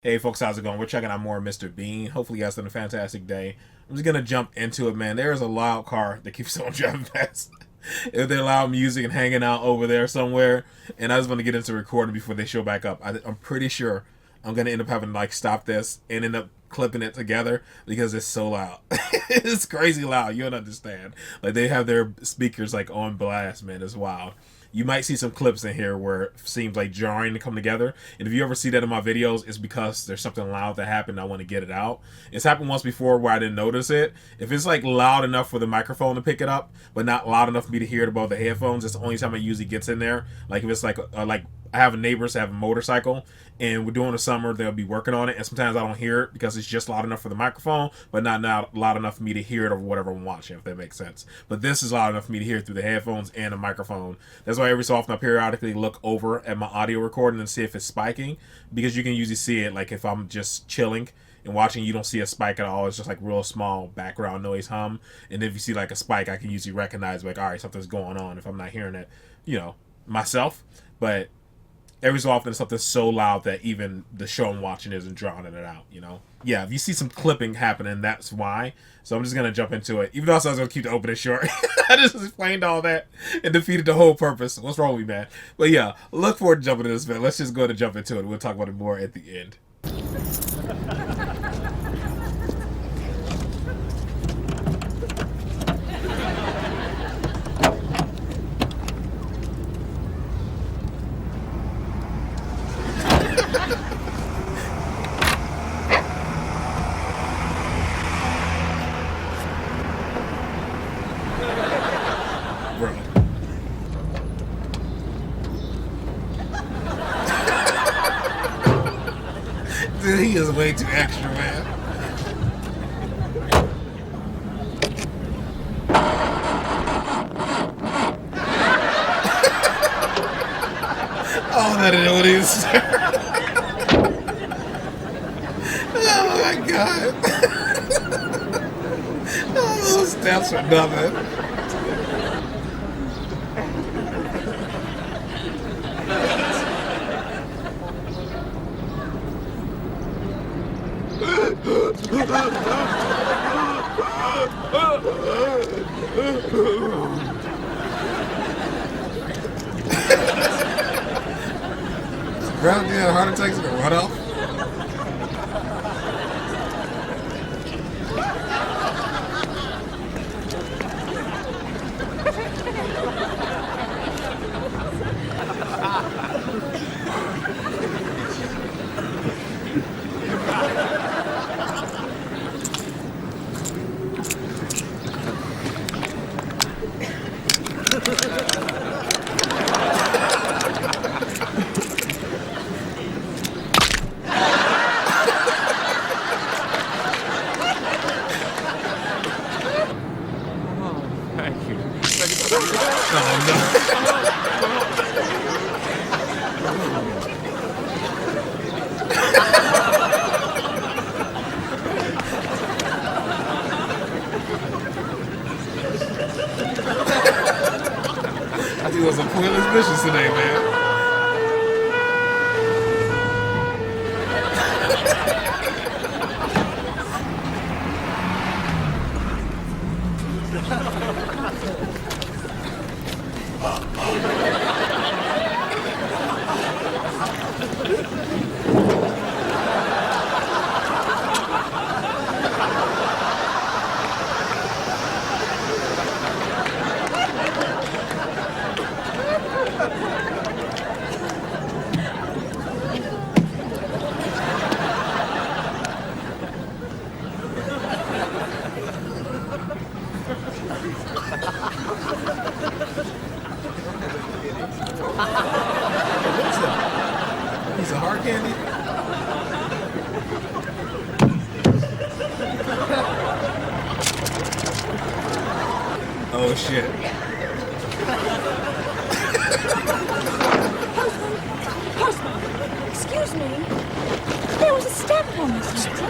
Hey folks, how's it going? We're checking out more Mr. Bean. Hopefully you guys had a fantastic day. I'm just gonna jump into it, man. There is a loud car that keeps on driving past. If they're loud music and hanging out over there somewhere, and I just want to get into recording before they show back up. I'm pretty sure I'm gonna end up having to like stop this and end up clipping it together because it's so loud. It's crazy loud. You don't understand. Like they have their speakers like on blast, man. It's wild. You might see some clips in here where it seems like jarring to come together. And if you ever see that in my videos, it's because there's something loud that happened. I want to get it out. It's happened once before where I didn't notice it. If it's like loud enough for the microphone to pick it up, but not loud enough for me to hear it above the headphones, it's the only time it usually gets in there. Like if it's like I have neighbors that have a motorcycle and we're doing the summer, they'll be working on it, and sometimes I don't hear it because it's just loud enough for the microphone, but not loud enough for me to hear it over whatever I'm watching, if that makes sense. But this is loud enough for me to hear it through the headphones and the microphone. That's why every so often I periodically look over at my audio recording and see if it's spiking, because you can usually see it. Like if I'm just chilling and watching, you don't see a spike at all. It's just like real small background noise hum, and if you see like a spike, I can usually recognize like, all right, something's going on if I'm not hearing it, myself. But every so often it's something so loud that even the show I'm watching isn't drowning it out. Yeah, if you see some clipping happening, that's why. So I'm just going to jump into it. Even though I was going to keep the opening short. I just explained all that and defeated the whole purpose. What's wrong with me, man? But yeah, look forward to jumping into this, man. Let's just go ahead and jump into it. We'll talk about it more at the end. Bro. Dude, he is way too extra, man. Oh, that is. Oh my god. Oh, those steps are nothing. Bro, you had a heart attack and run off? Thank you. I think it was a pointless missions today, man. What's that? Piece of hard candy? Oh shit. Postman, excuse me. There was a stamp on this letter.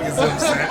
He's upset.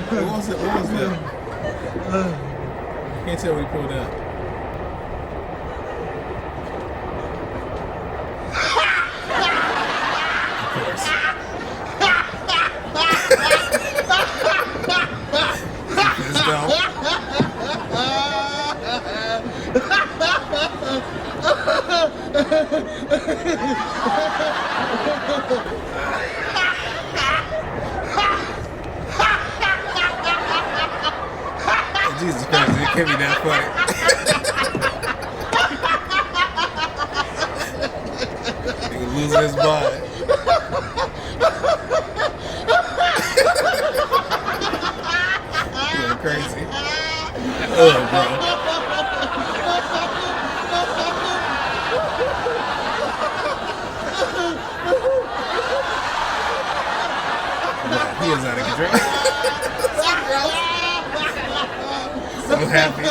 What was it? What was that? Can't tell what he pulled out. Of course. Pissed off. Jesus Christ, it can't be that funny. Nigga losing his mind. Going crazy. Bro. He is out of control. So happy.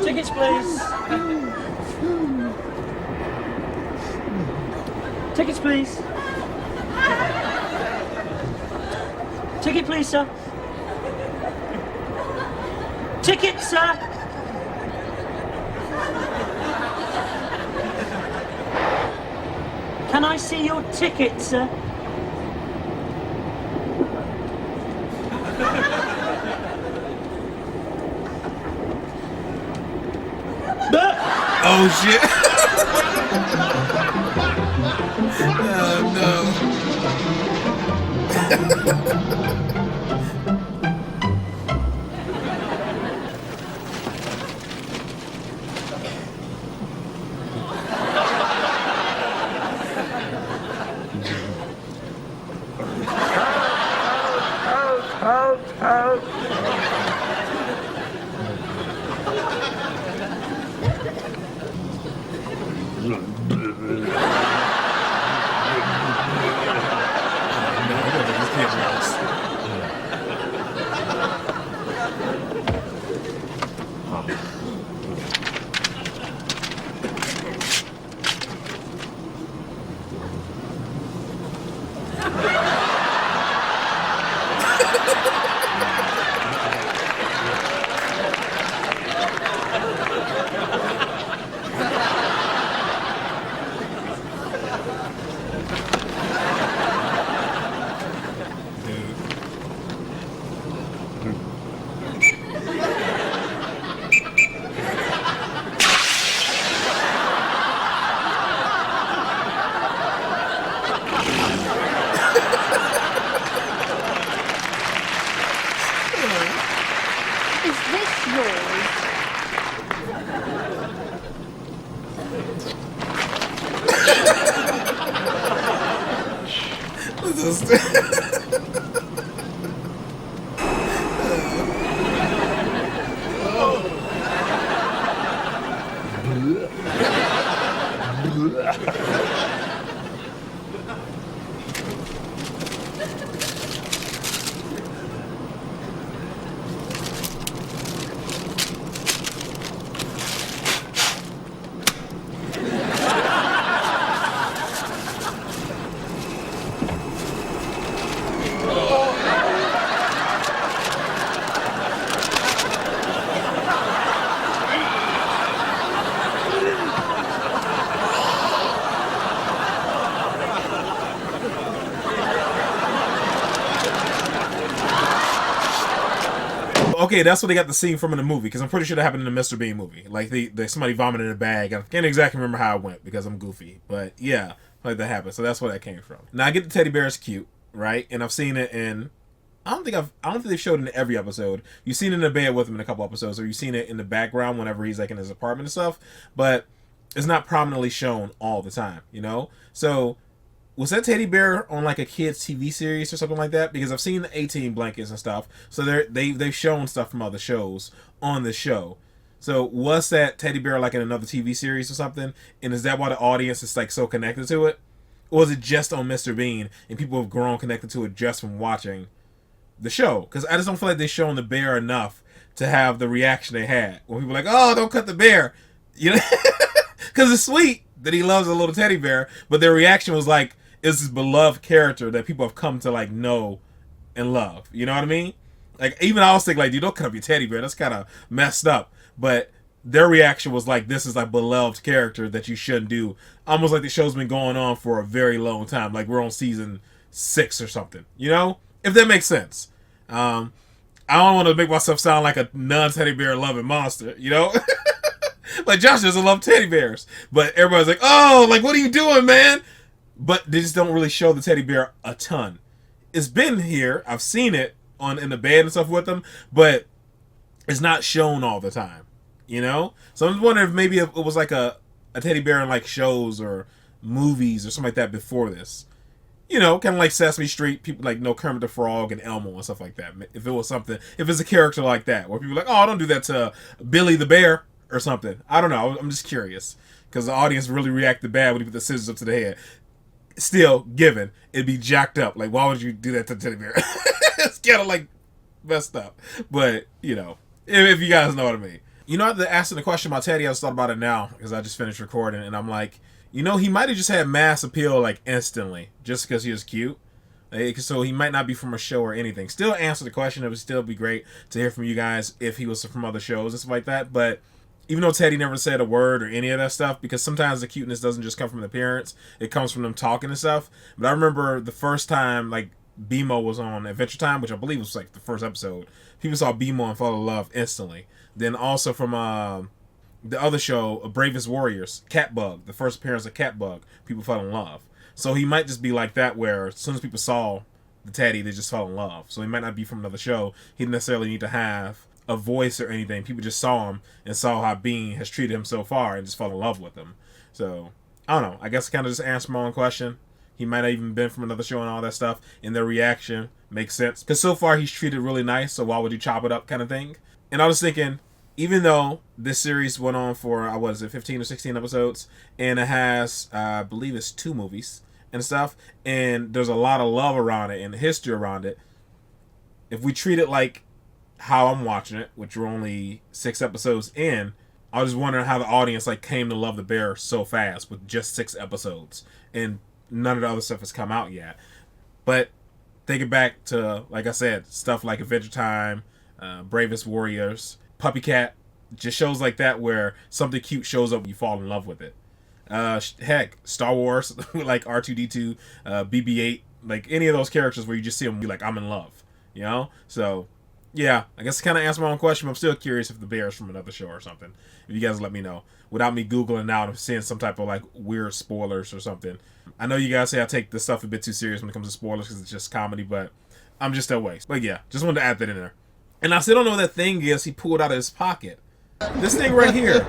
Tickets, please. Tickets, please. Ticket, please, sir. Ticket, sir. Can I see your ticket, sir? Oh shit. Oh no. Is this yours? Okay, that's what they got the scene from in the movie, because I'm pretty sure that happened in the Mr. Bean movie. Like, somebody vomited in a bag. I can't exactly remember how it went, because I'm goofy. But, yeah, like that happened. So that's where that came from. Now, I get the teddy bear is cute, right? And I've seen it in... I don't think they've showed it in every episode. You've seen it in the bed with him in a couple episodes, or you've seen it in the background whenever he's, like, in his apartment and stuff. But it's not prominently shown all the time, you know? So... was that teddy bear on like a kids TV series or something like that? Because I've seen the 18 blankets and stuff, so they've shown stuff from other shows on the show. So was that teddy bear like in another TV series or something? And is that why the audience is like so connected to it? Or was it just on Mr. Bean and people have grown connected to it just from watching the show? Because I just don't feel like they've shown the bear enough to have the reaction they had when people are like, "Oh, don't cut the bear," you know, because it's sweet that he loves a little teddy bear, but their reaction was like, is this beloved character that people have come to like know and love. You know what I mean? Like, even I was thinking like, dude, don't cut up your teddy bear. That's kind of messed up. But their reaction was like, this is like beloved character that you shouldn't do. Almost like the show's been going on for a very long time. Like we're on season 6 or something. You know? If that makes sense. I don't want to make myself sound like a non-teddy bear loving monster. You know? Like Josh doesn't love teddy bears. But everybody's like, oh, like what are you doing, man? But they just don't really show the teddy bear a ton. It's been here. I've seen it in the bed and stuff with them, but it's not shown all the time. You know? So I'm just wondering if maybe it was like a teddy bear in like shows or movies or something like that before this. You know, kind of like Sesame Street, people like Kermit the Frog and Elmo and stuff like that. If it was something, if it's a character like that, where people are like, oh, don't do that to Billy the Bear or something. I don't know. I'm just curious. Because the audience really reacted bad when he put the scissors up to the head. Still, given, it'd be jacked up. Like, why would you do that to the teddy bear? It's kind of like messed up. But, you know, if you guys know what I mean. You know, after asking the question about Teddy, I just thought about it now because I just finished recording and I'm like, you know, he might have just had mass appeal like instantly just because he was cute. Like, so he might not be from a show or anything. Still answer the question. It would still be great to hear from you guys if he was from other shows and stuff like that. But even though Teddy never said a word or any of that stuff, because sometimes the cuteness doesn't just come from the parents, it comes from them talking and stuff. But I remember the first time, like, BMO was on Adventure Time, which I believe was, like, the first episode. People saw BMO and fell in love instantly. Then also from the other show, Bravest Warriors, Catbug, the first appearance of Catbug, people fell in love. So he might just be like that, where as soon as people saw the Teddy, they just fell in love. So he might not be from another show. He didn't necessarily need to have a voice or anything. People just saw him and saw how Bean has treated him so far and just fell in love with him. So I don't know. I guess I kind of just answered my own question. He might have even been from another show and all that stuff, and their reaction makes sense because so far he's treated really nice. So why would you chop it up, kind of thing? And I was thinking, even though this series went on for 15 or 16 episodes, and it has I believe it's 2 movies and stuff, and there's a lot of love around it and history around it. If we treat it like how I'm watching it, which we're only 6 episodes in, I was just wondering how the audience like came to love the bear so fast with just 6 episodes, and none of the other stuff has come out yet. But think it back to, like I said, stuff like Adventure Time, Bravest Warriors, Puppy Cat, just shows like that where something cute shows up, you fall in love with it. Heck, Star Wars, like R2-D2, BB-8, like any of those characters where you just see them, be like, I'm in love, you know? So yeah, I guess I kind of answered my own question, but I'm still curious if the bear is from another show or something. If you guys let me know, without me Googling out and seeing some type of like weird spoilers or something. I know you guys say I take this stuff a bit too serious when it comes to spoilers because it's just comedy, but I'm just that way. But yeah, just wanted to add that in there. And I still don't know what that thing is he pulled out of his pocket. This thing right here.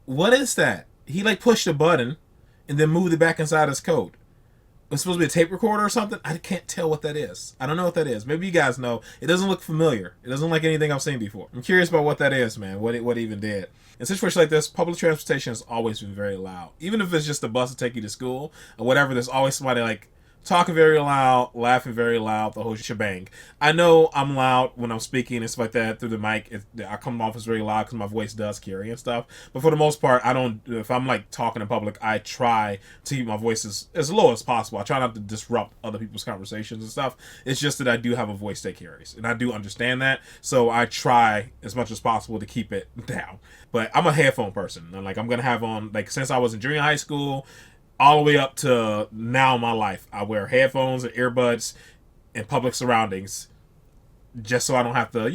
What is that? He like pushed a button and then moved it back inside his coat. It's supposed to be a tape recorder or something. I can't tell what that is. I don't know what that is. Maybe you guys know. It doesn't look familiar. It doesn't look like anything I've seen before. I'm curious about what that is, man. What it even did. In situations like this, public transportation has always been very loud. Even if it's just a bus to take you to school or whatever, there's always somebody like talking very loud, laughing very loud, the whole shebang. I know I'm loud when I'm speaking and stuff like that through the mic. I come off as very loud because my voice does carry and stuff. But for the most part, I don't. If I'm like talking in public, I try to keep my voice as low as possible. I try not to disrupt other people's conversations and stuff. It's just that I do have a voice that carries, and I do understand that. So I try as much as possible to keep it down. But I'm a headphone person. And like I'm gonna have on like since I was in junior high school, all the way up to now in my life, I wear headphones and earbuds in public surroundings, just so I don't have to,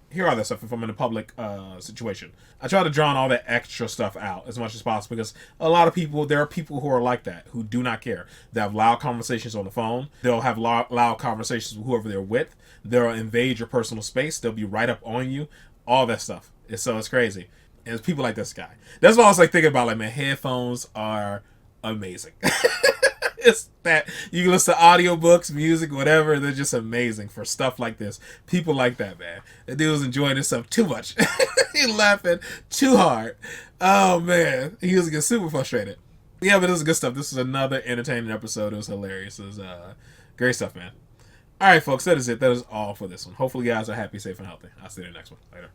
hear all that stuff if I'm in a public situation. I try to drown all that extra stuff out as much as possible, because there are people who are like that, who do not care. They have loud conversations on the phone. They'll have loud conversations with whoever they're with. They'll invade your personal space. They'll be right up on you. All that stuff. It's crazy. And it's people like this guy. That's what I was like thinking about. Like, man, headphones are amazing. It's that you can listen to audiobooks, music, whatever. They're just amazing for stuff like this. People like that, man. The dude was enjoying himself too much. He laughing too hard. Oh man, he was getting super frustrated. Yeah, but this is good stuff. This is another entertaining episode. It was hilarious. It was great stuff, man. All right, folks, that is it. That is all for this one. Hopefully, you guys are happy, safe, and healthy. I'll see you in the next one. Later.